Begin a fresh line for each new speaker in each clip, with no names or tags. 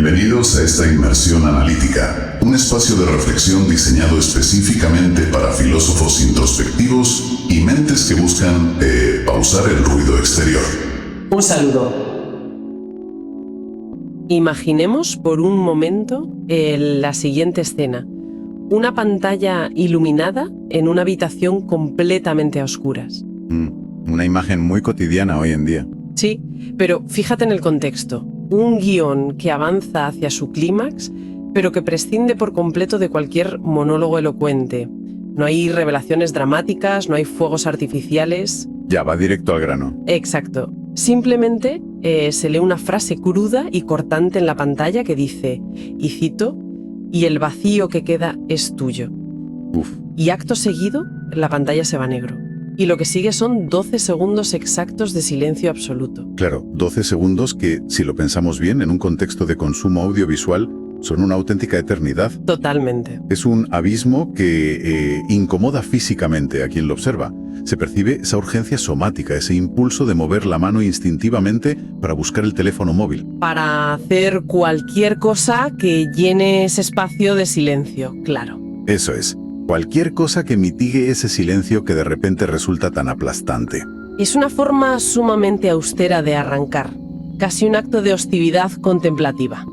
Bienvenidos a esta inmersión analítica, un espacio de reflexión diseñado específicamente para filósofos introspectivos y mentes que buscan pausar el ruido exterior.
Un saludo. Imaginemos por un momento la siguiente escena. Una pantalla iluminada en una habitación completamente a oscuras.
Una imagen muy cotidiana hoy en día.
Sí, pero fíjate en el contexto. Un guión que avanza hacia su clímax, pero que prescinde por completo de cualquier monólogo elocuente. No hay revelaciones dramáticas, no hay fuegos artificiales.
Ya, va directo al grano.
Exacto. Simplemente se lee una frase cruda y cortante en la pantalla que dice, y cito, «Y el vacío que queda es tuyo».
Uf.
Y acto seguido, la pantalla se va a negro. Y lo que sigue son 12 segundos exactos de silencio absoluto.
Claro, 12 segundos que, si lo pensamos bien, en un contexto de consumo audiovisual, son una auténtica eternidad.
Totalmente.
Es un abismo que incomoda físicamente a quien lo observa. Se percibe esa urgencia somática, ese impulso de mover la mano instintivamente para buscar el teléfono móvil.
Para hacer cualquier cosa que llene ese espacio de silencio, claro.
Eso es. Cualquier cosa que mitigue ese silencio que de repente resulta tan aplastante.
Es una forma sumamente austera de arrancar, casi un acto de hostilidad contemplativa.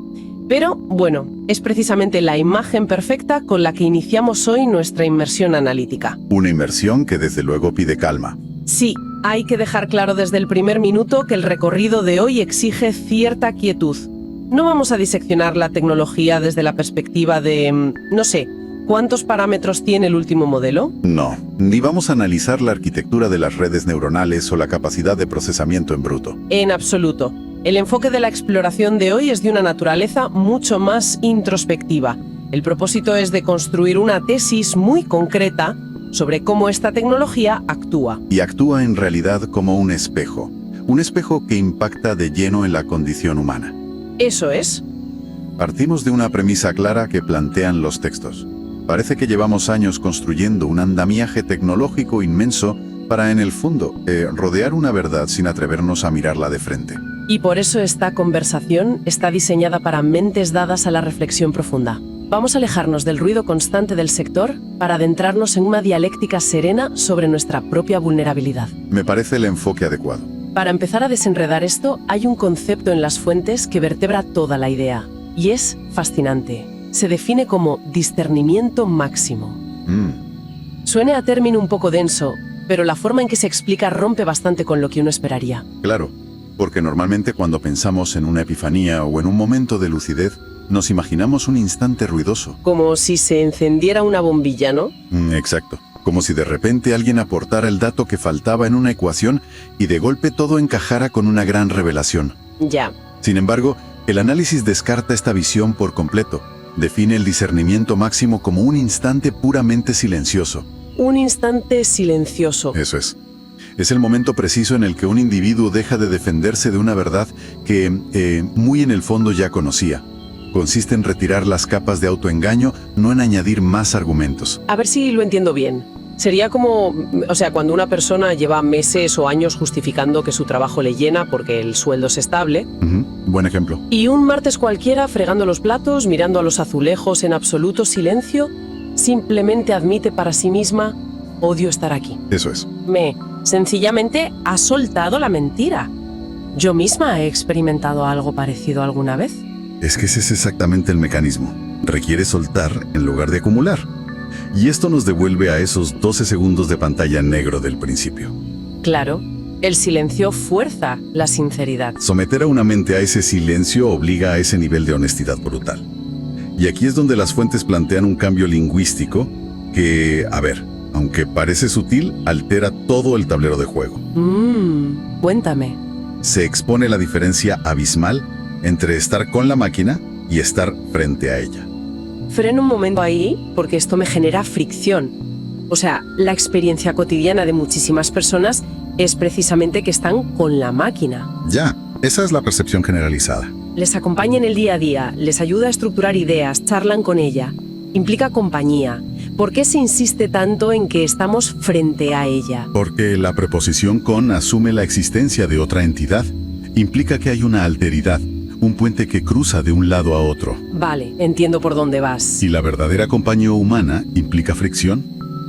Pero, bueno, es precisamente la imagen perfecta con la que iniciamos hoy nuestra inmersión analítica.
Una inmersión que desde luego pide calma.
Sí, hay que dejar claro desde el primer minuto que el recorrido de hoy exige cierta quietud. No vamos a diseccionar la tecnología desde la perspectiva de, no sé, ¿cuántos parámetros tiene el último modelo?
No, ni vamos a analizar la arquitectura de las redes neuronales o la capacidad de procesamiento en bruto.
En absoluto. El enfoque de la exploración de hoy es de una naturaleza mucho más introspectiva. El propósito es de construir una tesis muy concreta sobre cómo esta tecnología actúa.
Y actúa en realidad como un espejo que impacta de lleno en la condición humana.
Eso es.
Partimos de una premisa clara que plantean los textos. Parece que llevamos años construyendo un andamiaje tecnológico inmenso para, en el fondo, rodear una verdad sin atrevernos a mirarla de frente.
Y por eso esta conversación está diseñada para mentes dadas a la reflexión profunda. Vamos a alejarnos del ruido constante del sector para adentrarnos en una dialéctica serena sobre nuestra propia vulnerabilidad.
Me parece el enfoque adecuado.
Para empezar a desenredar esto, hay un concepto en las fuentes que vertebra toda la idea, y es fascinante. Se define como discernimiento máximo. Suena a término un poco denso, pero la forma en que se explica rompe bastante con lo que uno esperaría.
Claro, porque normalmente cuando pensamos en una epifanía o en un momento de lucidez, nos imaginamos un instante ruidoso.
Como si se encendiera una bombilla, ¿no?
Exacto. Como si de repente alguien aportara el dato que faltaba en una ecuación y de golpe todo encajara con una gran revelación.
Ya.
Sin embargo, el análisis descarta esta visión por completo. Define el discernimiento máximo como un instante puramente silencioso.
Un instante silencioso.
Eso es. Es el momento preciso en el que un individuo deja de defenderse de una verdad que, muy en el fondo ya conocía. Consiste en retirar las capas de autoengaño, no en añadir más argumentos.
A ver si lo entiendo bien. Sería como, cuando una persona lleva meses o años justificando que su trabajo le llena porque el sueldo es estable.
Buen ejemplo.
Y un martes cualquiera, fregando los platos, mirando a los azulejos en absoluto silencio, simplemente admite para sí misma, odio estar aquí.
Eso es.
Sencillamente ha soltado la mentira. Yo misma he experimentado algo parecido alguna vez.
Es que ese es exactamente el mecanismo. Requiere soltar en lugar de acumular. Y esto nos devuelve a esos 12 segundos de pantalla en negro del principio.
Claro, el silencio fuerza la sinceridad.
Someter a una mente a ese silencio obliga a ese nivel de honestidad brutal. Y aquí es donde las fuentes plantean un cambio lingüístico que, aunque parece sutil, altera todo el tablero de juego.
Cuéntame.
Se expone la diferencia abismal entre estar con la máquina y estar frente a ella.
Freno un momento ahí, porque esto me genera fricción. La experiencia cotidiana de muchísimas personas es precisamente que están con la máquina.
Ya, esa es la percepción generalizada.
Les acompaña en el día a día, les ayuda a estructurar ideas, charlan con ella. Implica compañía. ¿Por qué se insiste tanto en que estamos frente a ella?
Porque la preposición con asume la existencia de otra entidad. Implica que hay una alteridad, un puente que cruza de un lado a otro.
Vale, entiendo por dónde vas.
Si la verdadera compañía humana implica fricción,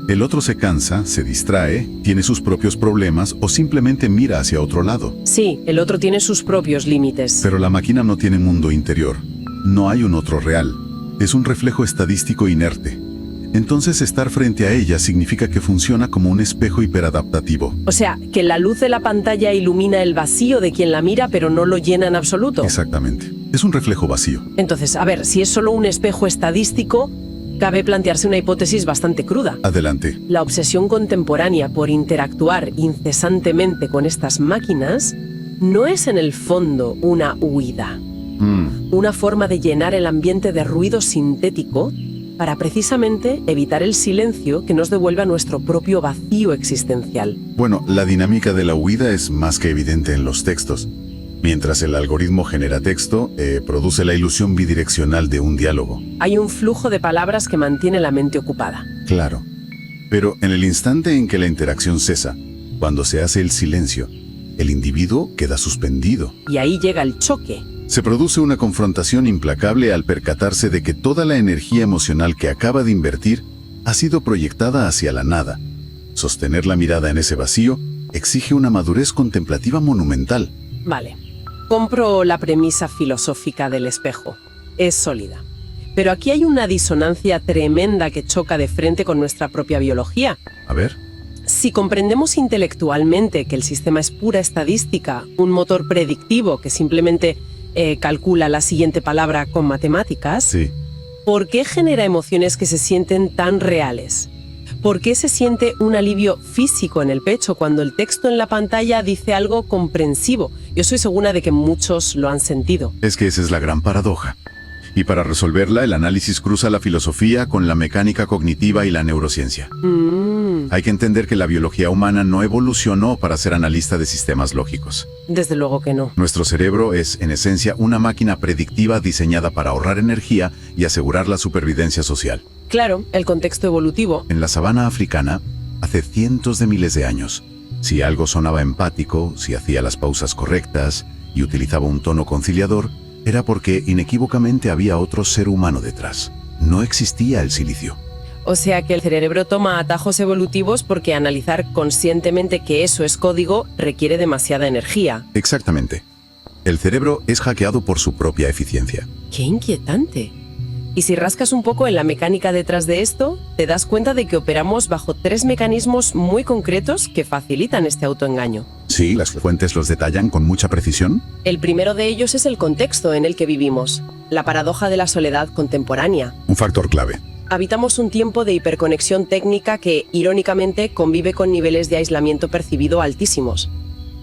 el otro se cansa, se distrae, tiene sus propios problemas o simplemente mira hacia otro lado.
Sí, el otro tiene sus propios límites.
Pero la máquina no tiene mundo interior. No hay un otro real. Es un reflejo estadístico inerte. Entonces estar frente a ella significa que funciona como un espejo hiperadaptativo.
O sea, que la luz de la pantalla ilumina el vacío de quien la mira, pero no lo llena en absoluto.
Exactamente. Es un reflejo vacío.
Entonces, a ver, si es solo un espejo estadístico, cabe plantearse una hipótesis bastante cruda.
Adelante.
La obsesión contemporánea por interactuar incesantemente con estas máquinas no es en el fondo una huida. Una forma de llenar el ambiente de ruido sintético para precisamente evitar el silencio que nos devuelve a nuestro propio vacío existencial.
Bueno, la dinámica de la huida es más que evidente en los textos. Mientras el algoritmo genera texto, produce la ilusión bidireccional de un diálogo.
Hay un flujo de palabras que mantiene la mente ocupada.
Claro. Pero en el instante en que la interacción cesa, cuando se hace el silencio, el individuo queda suspendido.
Y ahí llega el choque.
Se produce una confrontación implacable al percatarse de que toda la energía emocional que acaba de invertir ha sido proyectada hacia la nada. Sostener la mirada en ese vacío exige una madurez contemplativa monumental.
Vale, compro la premisa filosófica del espejo. Es sólida. Pero aquí hay una disonancia tremenda que choca de frente con nuestra propia biología.
A ver.
Si comprendemos intelectualmente que el sistema es pura estadística, un motor predictivo que simplemente calcula la siguiente palabra con matemáticas,
Sí.
¿por qué genera emociones que se sienten tan reales? ¿Por qué se siente un alivio físico en el pecho cuando el texto en la pantalla dice algo comprensivo? Yo soy segura de que muchos lo han sentido.
Es que esa es la gran paradoja. Y para resolverla, el análisis cruza la filosofía con la mecánica cognitiva y la neurociencia. Hay que entender que la biología humana no evolucionó para ser analista de sistemas lógicos.
Desde luego que no.
Nuestro cerebro es, en esencia, una máquina predictiva diseñada para ahorrar energía y asegurar la supervivencia social.
Claro, el contexto evolutivo.
En la sabana africana, hace cientos de miles de años, si algo sonaba empático, si hacía las pausas correctas y utilizaba un tono conciliador, era porque inequívocamente había otro ser humano detrás. No existía el silicio.
O sea que el cerebro toma atajos evolutivos porque analizar conscientemente que eso es código requiere demasiada energía.
Exactamente. El cerebro es hackeado por su propia eficiencia.
¡Qué inquietante! Y si rascas un poco en la mecánica detrás de esto, te das cuenta de que operamos bajo 3 mecanismos muy concretos que facilitan este autoengaño.
Sí, las fuentes los detallan con mucha precisión.
El primero de ellos es el contexto en el que vivimos, la paradoja de la soledad contemporánea.
Un factor clave.
Habitamos un tiempo de hiperconexión técnica que, irónicamente, convive con niveles de aislamiento percibido altísimos.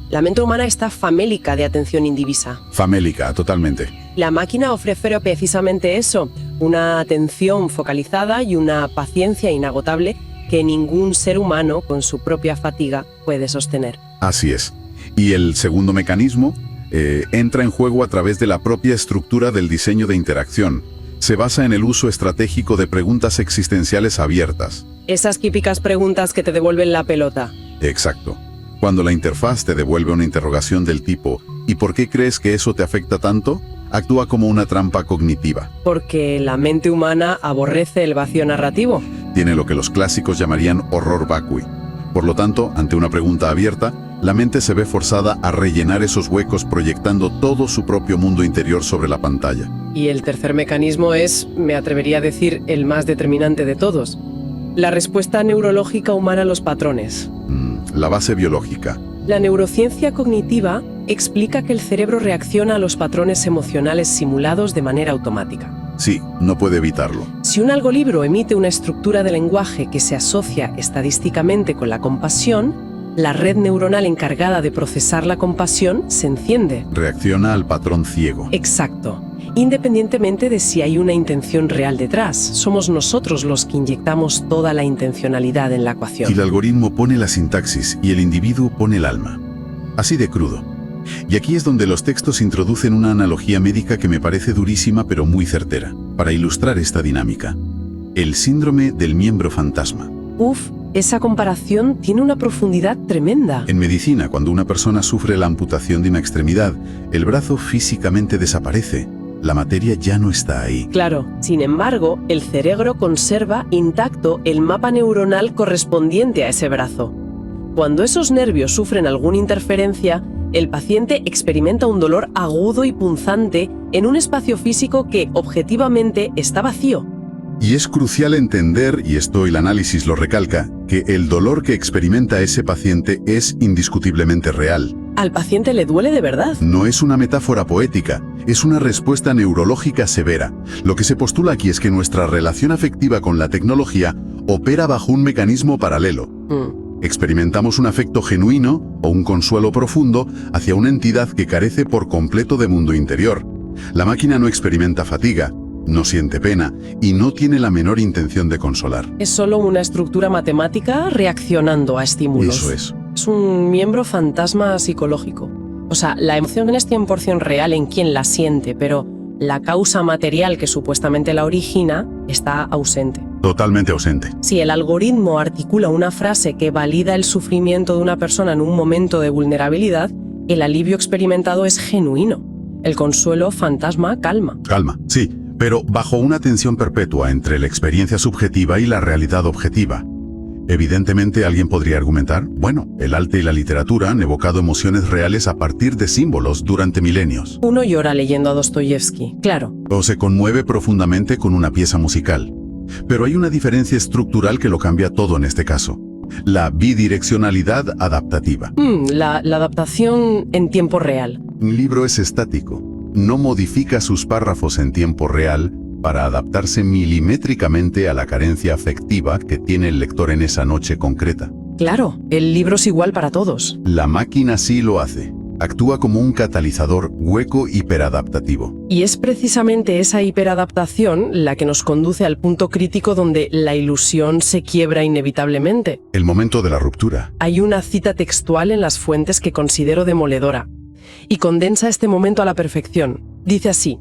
La mente humana está famélica de atención indivisa.
Famélica, totalmente.
La máquina ofrece precisamente eso, una atención focalizada y una paciencia inagotable que ningún ser humano, con su propia fatiga, puede sostener.
Así es. Y el segundo mecanismo entra en juego a través de la propia estructura del diseño de interacción. Se basa en el uso estratégico de preguntas existenciales abiertas.
Esas típicas preguntas que te devuelven la pelota.
Exacto. Cuando la interfaz te devuelve una interrogación del tipo ¿y por qué crees que eso te afecta tanto?, actúa como una trampa cognitiva.
Porque la mente humana aborrece el vacío narrativo.
Tiene lo que los clásicos llamarían horror vacui. Por lo tanto, ante una pregunta abierta, la mente se ve forzada a rellenar esos huecos proyectando todo su propio mundo interior sobre la pantalla.
Y el tercer mecanismo es, me atrevería a decir, el más determinante de todos. La respuesta neurológica humana a los patrones.
La base biológica.
La neurociencia cognitiva explica que el cerebro reacciona a los patrones emocionales simulados de manera automática.
Sí, no puede evitarlo.
Si un algolibro emite una estructura de lenguaje que se asocia estadísticamente con la compasión, la red neuronal encargada de procesar la compasión se enciende.
Reacciona al patrón ciego.
Exacto. Independientemente de si hay una intención real detrás, somos nosotros los que inyectamos toda la intencionalidad en la ecuación.
Y el algoritmo pone la sintaxis y el individuo pone el alma. Así de crudo. Y aquí es donde los textos introducen una analogía médica que me parece durísima pero muy certera, para ilustrar esta dinámica. El síndrome del miembro fantasma.
Uf, Esa comparación tiene una profundidad tremenda.
En medicina, cuando una persona sufre la amputación de una extremidad, el brazo físicamente desaparece. La materia ya no está ahí.
Claro, sin embargo, el cerebro conserva intacto el mapa neuronal correspondiente a ese brazo. Cuando esos nervios sufren alguna interferencia, el paciente experimenta un dolor agudo y punzante en un espacio físico que, objetivamente, está vacío.
Y es crucial entender, y esto el análisis lo recalca, que el dolor que experimenta ese paciente es indiscutiblemente real.
Al paciente le duele de verdad.
No es una metáfora poética, es una respuesta neurológica severa. Lo que se postula aquí es que nuestra relación afectiva con la tecnología opera bajo un mecanismo paralelo. Experimentamos un afecto genuino o un consuelo profundo hacia una entidad que carece por completo de mundo interior. La máquina no experimenta fatiga, no siente pena y no tiene la menor intención de consolar.
Es solo una estructura matemática reaccionando a estímulos.
Eso es.
Es un miembro fantasma psicológico. O sea, la emoción es 100% real en quien la siente, pero la causa material que supuestamente la origina está ausente.
Totalmente ausente.
Si el algoritmo articula una frase que valida el sufrimiento de una persona en un momento de vulnerabilidad, el alivio experimentado es genuino. El consuelo fantasma calma.
Calma, sí, pero bajo una tensión perpetua entre la experiencia subjetiva y la realidad objetiva. Evidentemente alguien podría argumentar, bueno, el arte y la literatura han evocado emociones reales a partir de símbolos durante milenios.
Uno llora leyendo a Dostoyevsky, claro.
O se conmueve profundamente con una pieza musical. Pero hay una diferencia estructural que lo cambia todo en este caso. La bidireccionalidad adaptativa.
La adaptación en tiempo real.
Un libro es estático. No modifica sus párrafos en tiempo real para adaptarse milimétricamente a la carencia afectiva que tiene el lector en esa noche concreta.
Claro, el libro es igual para todos.
La máquina sí lo hace. Actúa como un catalizador hueco hiperadaptativo.
Y es precisamente esa hiperadaptación la que nos conduce al punto crítico donde la ilusión se quiebra inevitablemente.
El momento de la ruptura.
Hay una cita textual en las fuentes que considero demoledora y condensa este momento a la perfección. Dice así: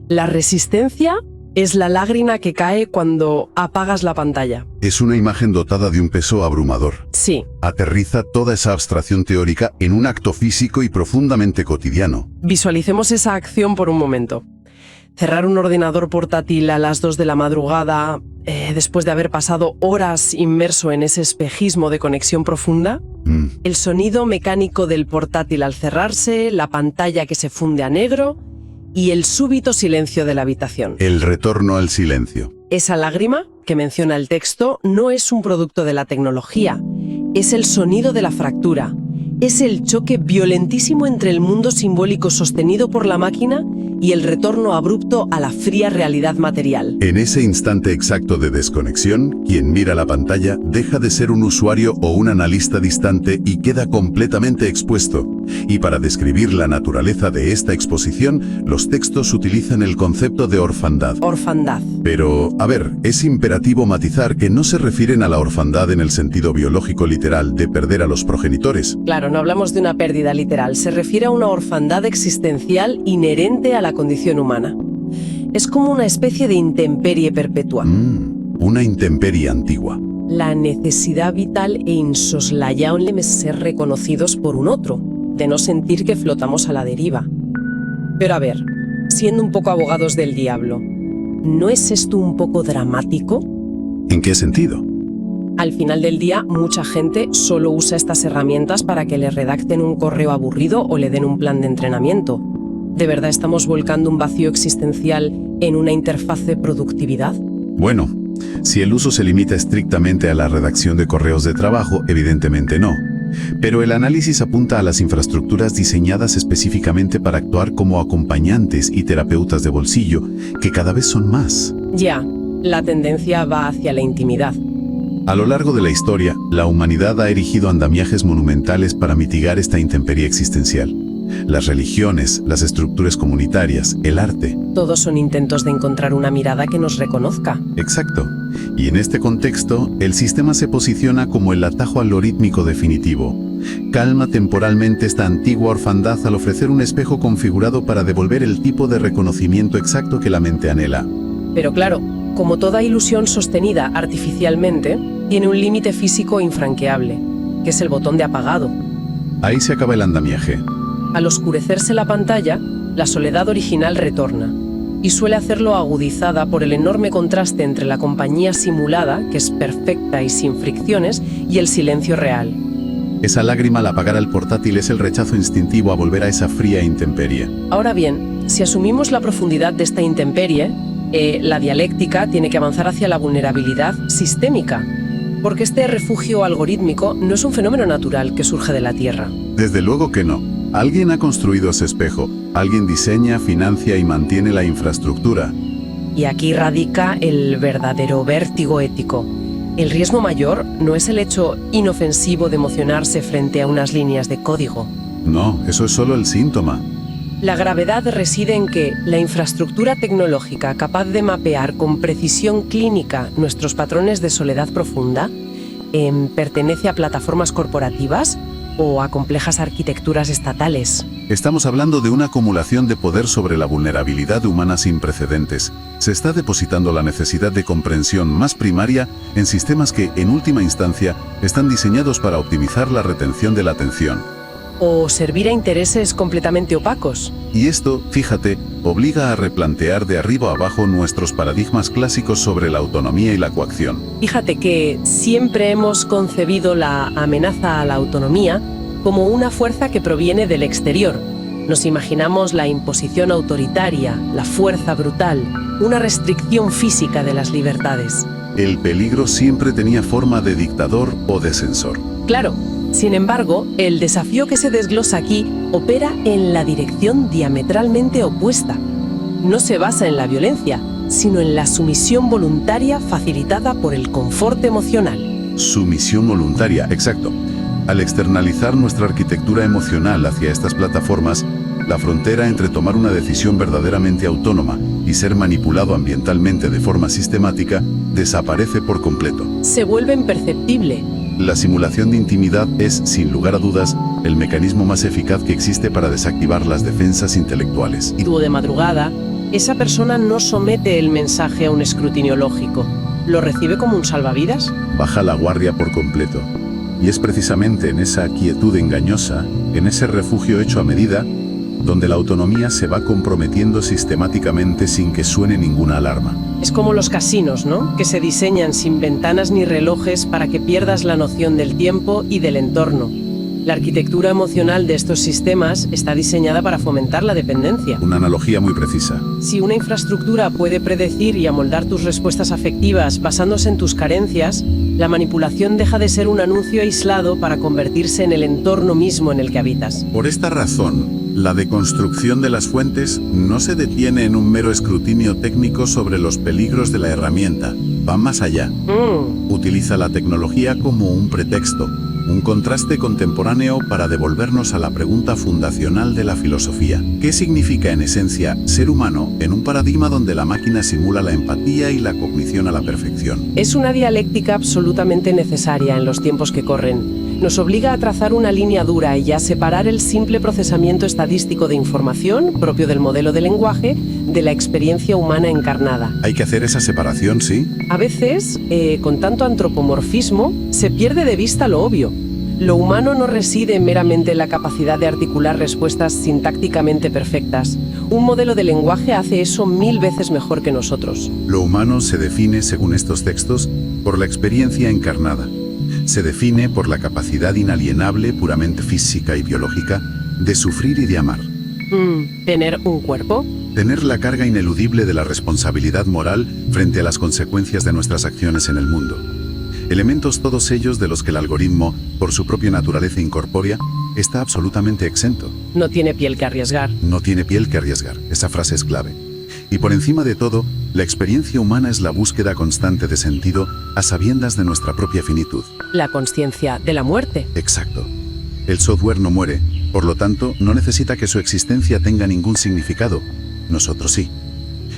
la resistencia es la lágrima que cae cuando apagas la pantalla.
Es una imagen dotada de un peso abrumador.
Sí.
Aterriza toda esa abstracción teórica en un acto físico y profundamente cotidiano.
Visualicemos esa acción por un momento. Cerrar un ordenador portátil a las 2 de la madrugada, después de haber pasado horas inmerso en ese espejismo de conexión profunda. El sonido mecánico del portátil al cerrarse, la pantalla que se funde a negro y el súbito silencio de la habitación.
El retorno al silencio.
Esa lágrima que menciona el texto no es un producto de la tecnología, es el sonido de la fractura, es el choque violentísimo entre el mundo simbólico sostenido por la máquina y el retorno abrupto a la fría realidad material.
En ese instante exacto de desconexión, quien mira la pantalla deja de ser un usuario o un analista distante y queda completamente expuesto. Y para describir la naturaleza de esta exposición, los textos utilizan el concepto de orfandad.
Orfandad.
Pero, a ver, es imperativo matizar que no se refieren a la orfandad en el sentido biológico literal de perder a los progenitores.
Claro, no hablamos de una pérdida literal, se refiere a una orfandad existencial inherente a la condición humana. Es como una especie de intemperie perpetua.
Una intemperie antigua.
La necesidad vital e insoslayable de ser reconocidos por un otro, de no sentir que flotamos a la deriva. Pero a ver, siendo un poco abogados del diablo, ¿no es esto un poco dramático?
¿En qué sentido?
Al final del día, mucha gente solo usa estas herramientas para que le redacten un correo aburrido o le den un plan de entrenamiento. ¿De verdad estamos volcando un vacío existencial en una interfaz de productividad?
Bueno, si el uso se limita estrictamente a la redacción de correos de trabajo, evidentemente no. Pero el análisis apunta a las infraestructuras diseñadas específicamente para actuar como acompañantes y terapeutas de bolsillo, que cada vez son más.
Ya, la tendencia va hacia la intimidad.
A lo largo de la historia, la humanidad ha erigido andamiajes monumentales para mitigar esta intemperie existencial. Las religiones, las estructuras comunitarias, el arte.
Todos son intentos de encontrar una mirada que nos reconozca.
Exacto. Y en este contexto, el sistema se posiciona como el atajo algorítmico definitivo. Calma temporalmente esta antigua orfandad al ofrecer un espejo configurado para devolver el tipo de reconocimiento exacto que la mente anhela.
Pero claro, Como toda ilusión sostenida artificialmente, tiene un límite físico infranqueable, que es el botón de apagado.
Ahí se acaba el andamiaje.
Al oscurecerse la pantalla, la soledad original retorna, y suele hacerlo agudizada por el enorme contraste entre la compañía simulada, que es perfecta y sin fricciones, y el silencio real.
Esa lágrima al apagar el portátil es el rechazo instintivo a volver a esa fría intemperie.
Ahora bien, si asumimos la profundidad de esta intemperie, la dialéctica tiene que avanzar hacia la vulnerabilidad sistémica, porque este refugio algorítmico no es un fenómeno natural que surge de la Tierra.
Desde luego que no. Alguien ha construido ese espejo, alguien diseña, financia y mantiene la infraestructura.
Y aquí radica el verdadero vértigo ético. El riesgo mayor no es el hecho inofensivo de emocionarse frente a unas líneas de código.
No, eso es solo el síntoma.
La gravedad reside en que la infraestructura tecnológica capaz de mapear con precisión clínica nuestros patrones de soledad profunda pertenece a plataformas corporativas o a complejas arquitecturas estatales.
Estamos hablando de una acumulación de poder sobre la vulnerabilidad humana sin precedentes. Se está depositando la necesidad de comprensión más primaria en sistemas que, en última instancia, están diseñados para optimizar la retención de la atención.
O servir a intereses completamente opacos.
Y esto, fíjate, obliga a replantear de arriba a abajo nuestros paradigmas clásicos sobre la autonomía y la coacción.
Fíjate que siempre hemos concebido la amenaza a la autonomía como una fuerza que proviene del exterior. Nos imaginamos la imposición autoritaria, la fuerza brutal, una restricción física de las libertades.
El peligro siempre tenía forma de dictador o de censor.
Claro. Sin embargo, el desafío que se desglosa aquí opera en la dirección diametralmente opuesta. No se basa en la violencia, sino en la sumisión voluntaria facilitada por el confort emocional.
Sumisión voluntaria, exacto. Al externalizar nuestra arquitectura emocional hacia estas plataformas, la frontera entre tomar una decisión verdaderamente autónoma y ser manipulado ambientalmente de forma sistemática desaparece por completo.
Se vuelve imperceptible.
La simulación de intimidad es, sin lugar a dudas, el mecanismo más eficaz que existe para desactivar las defensas intelectuales.
Y de madrugada, esa persona no somete el mensaje a un escrutinio lógico. ¿Lo recibe como un salvavidas?
Baja la guardia por completo. Y es precisamente en esa quietud engañosa, en ese refugio hecho a medida, donde la autonomía se va comprometiendo sistemáticamente sin que suene ninguna alarma.
Es como los casinos, ¿no? Que se diseñan sin ventanas ni relojes para que pierdas la noción del tiempo y del entorno. La arquitectura emocional de estos sistemas está diseñada para fomentar la dependencia.
Una analogía muy precisa.
Si una infraestructura puede predecir y amoldar tus respuestas afectivas basándose en tus carencias, la manipulación deja de ser un anuncio aislado para convertirse en el entorno mismo en el que habitas.
Por esta razón, la deconstrucción de las fuentes no se detiene en un mero escrutinio técnico sobre los peligros de la herramienta. Va más allá. Utiliza la tecnología como un pretexto, un contraste contemporáneo para devolvernos a la pregunta fundacional de la filosofía. ¿Qué significa en esencia ser humano en un paradigma donde la máquina simula la empatía y la cognición a la perfección?
Es una dialéctica absolutamente necesaria en los tiempos que corren. Nos obliga a trazar una línea dura y a separar el simple procesamiento estadístico de información, propio del modelo de lenguaje, de la experiencia humana encarnada.
Hay que hacer esa separación, ¿sí?
A veces, con tanto antropomorfismo, se pierde de vista lo obvio. Lo humano no reside meramente en la capacidad de articular respuestas sintácticamente perfectas. Un modelo de lenguaje hace eso 1000 veces mejor que nosotros.
Lo humano se define, según estos textos, por la experiencia encarnada. Se define por la capacidad inalienable, puramente física y biológica, de sufrir y de amar.
¿Tener un cuerpo?
Tener la carga ineludible de la responsabilidad moral frente a las consecuencias de nuestras acciones en el mundo. Elementos todos ellos de los que el algoritmo, por su propia naturaleza incorpórea, está absolutamente exento.
No tiene piel que arriesgar.
No tiene piel que arriesgar. Esa frase es clave. Y por encima de todo, la experiencia humana es la búsqueda constante de sentido a sabiendas de nuestra propia finitud.
La consciencia de la muerte.
Exacto. El software no muere, por lo tanto, no necesita que su existencia tenga ningún significado. Nosotros sí.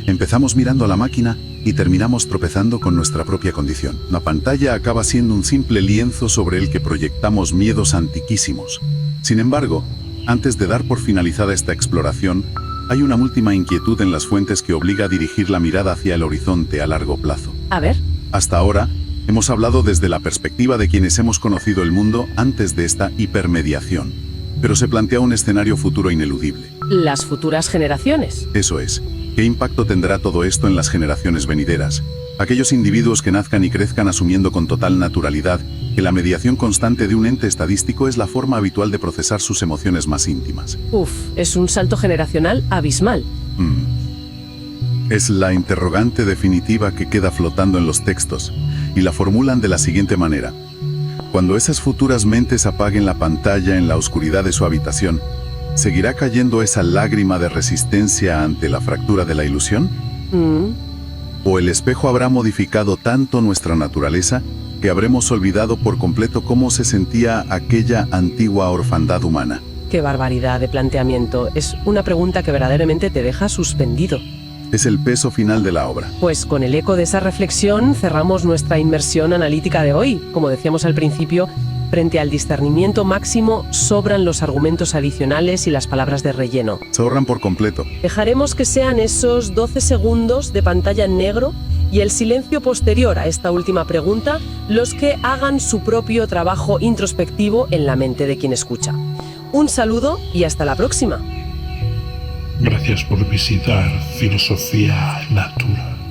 Empezamos mirando a la máquina y terminamos tropezando con nuestra propia condición. La pantalla acaba siendo un simple lienzo sobre el que proyectamos miedos antiquísimos. Sin embargo, antes de dar por finalizada esta exploración, Hay una última inquietud en las fuentes que obliga a dirigir la mirada hacia el horizonte a largo plazo.
A ver.
Hasta ahora, hemos hablado desde la perspectiva de quienes hemos conocido el mundo antes de esta hipermediación. Pero se plantea un escenario futuro ineludible.
Las futuras generaciones.
Eso es. ¿Qué impacto tendrá todo esto en las generaciones venideras? Aquellos individuos que nazcan y crezcan asumiendo con total naturalidad que la mediación constante de un ente estadístico es la forma habitual de procesar sus emociones más íntimas.
Uf, es un salto generacional abismal.
Es la interrogante definitiva que queda flotando en los textos, y la formulan de la siguiente manera. Cuando esas futuras mentes apaguen la pantalla en la oscuridad de su habitación, ¿seguirá cayendo esa lágrima de resistencia ante la fractura de la ilusión? ¿O el espejo habrá modificado tanto nuestra naturaleza que habremos olvidado por completo cómo se sentía aquella antigua orfandad humana?
Qué barbaridad de planteamiento. Es una pregunta que verdaderamente te deja suspendido.
Es el peso final de la obra.
Pues con el eco de esa reflexión cerramos nuestra inmersión analítica de hoy. Como decíamos al principio, frente al discernimiento máximo sobran los argumentos adicionales y las palabras de relleno.
Se ahorran por completo.
Dejaremos que sean esos 12 segundos de pantalla en negro y el silencio posterior a esta última pregunta los que hagan su propio trabajo introspectivo en la mente de quien escucha. Un saludo y hasta la próxima.
Gracias por visitar Filosofía Natura.